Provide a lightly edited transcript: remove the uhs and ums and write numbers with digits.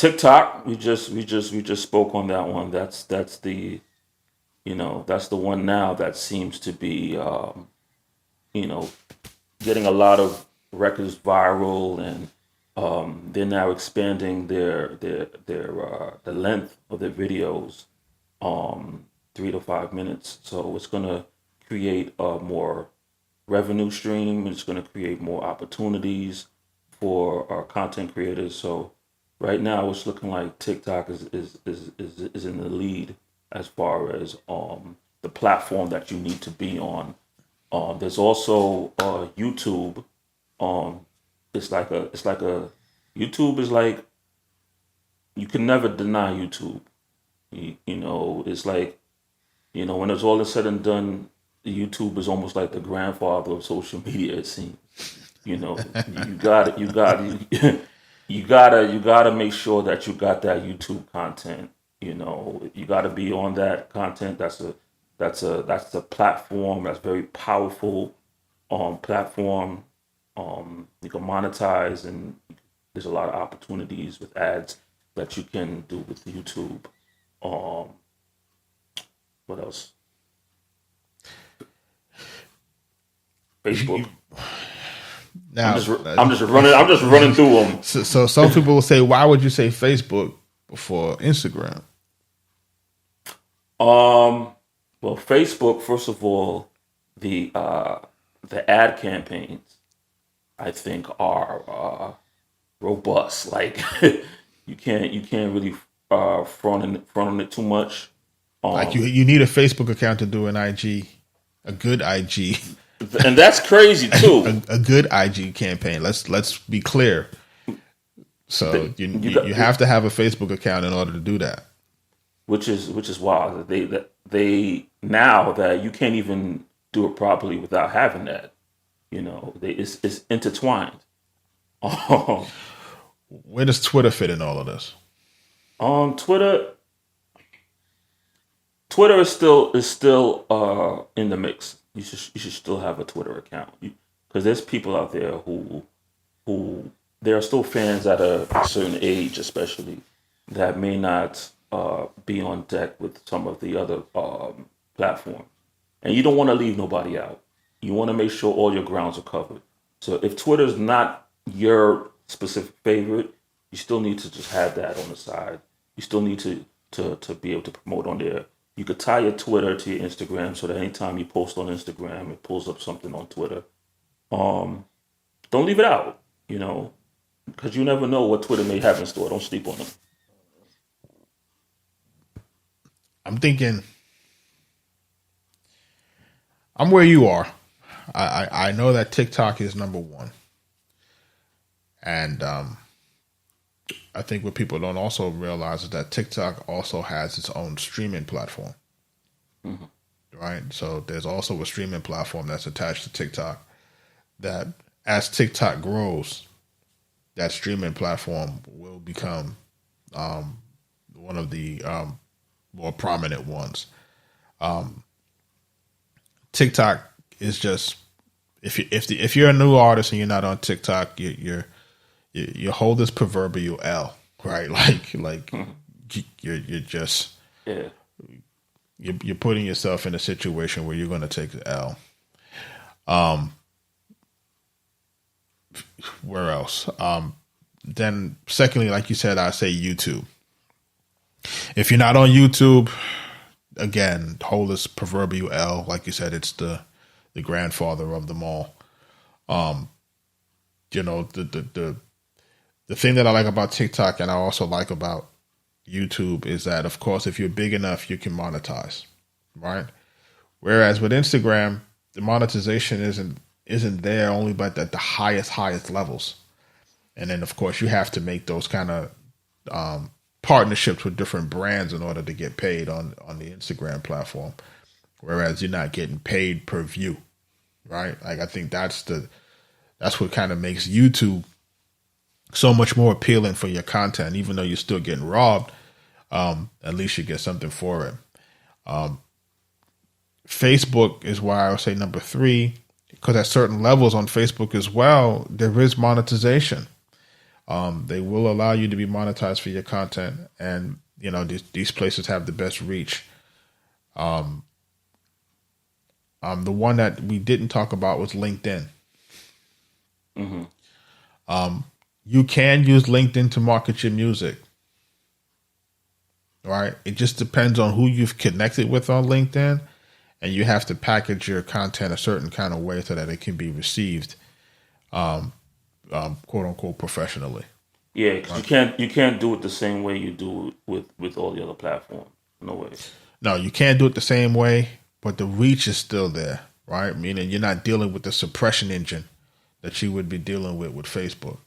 TikTok, we just spoke on that one. That's the that's the one now that seems to be you know getting a lot of records viral, and they're now expanding their the length of their videos, 3 to 5 minutes. So it's gonna create a more revenue stream. It's gonna create more opportunities for our content creators. So right now, it's looking like TikTok is in the lead as far as the platform that you need to be on. There's also YouTube. It's like a YouTube is like, you can never deny YouTube. It's like, when it's all is said and done, YouTube is almost like the grandfather of social media. It seems. You got you gotta make sure that you got that YouTube content. You gotta be on that content. That's a platform that's very powerful platform. You can monetize, and there's a lot of opportunities with ads that you can do with YouTube. What else? Facebook. Now, I'm just running through them. So some people will say, why would you say Facebook before Instagram? Well, Facebook, first of all, the ad campaigns, I think, are robust. Like you can't really front on it too much. Like you need a Facebook account to do an IG, a good IG. And that's crazy too. a good IG campaign. Let's be clear. So you have to have a Facebook account in order to do that. Which is wild. They now that you can't even do it properly without having that. It's intertwined. Where does Twitter fit in all of this? Twitter is still in the mix. You should still have a Twitter account, because there's people out there who there are still fans at a certain age, especially, that may not be on deck with some of the other platforms, and you don't want to leave nobody out. You want to make sure all your grounds are covered. So if Twitter's not your specific favorite, you still need to just have that on the side. You still need to be able to promote on there. You could tie your Twitter to your Instagram, so that anytime you post on Instagram, it pulls up something on Twitter. Don't leave it out, because you never know what Twitter may have in store. Don't sleep on them. I'm thinking, I'm where you are. I know that TikTok is number one. And I think what people don't also realize is that TikTok also has its own streaming platform. Mm-hmm. Right? So there's also a streaming platform that's attached to TikTok, that as TikTok grows, that streaming platform will become one of the more prominent ones. TikTok is just, if you're a new artist and you're not on TikTok, you hold this proverbial L, right? Like you're just you're putting yourself in a situation where you're going to take the L. Where else? Then secondly, like you said, I say YouTube. If you're not on YouTube, again, hold this proverbial L. Like you said, it's the grandfather of them all. The thing that I like about TikTok, and I also like about YouTube, is that, of course, if you're big enough, you can monetize, right? Whereas with Instagram, the monetization isn't there, only but at the highest levels. And then, of course, you have to make those kind of partnerships with different brands in order to get paid on the Instagram platform. Whereas you're not getting paid per view, right? Like, I think that's what kind of makes YouTube so much more appealing for your content. Even though you're still getting robbed, at least you get something for it. Facebook is why I would say number 3, because at certain levels on Facebook as well, there is monetization. They will allow you to be monetized for your content, and these places have the best reach. The one that we didn't talk about was LinkedIn. You can use LinkedIn to market your music. Right? It just depends on who you've connected with on LinkedIn, and you have to package your content a certain kind of way so that it can be received, quote unquote, professionally. Yeah, 'cause you can't do it the same way you do it with all the other platforms. No way. No, you can't do it the same way, but the reach is still there, right? Meaning you're not dealing with the suppression engine that you would be dealing with Facebook.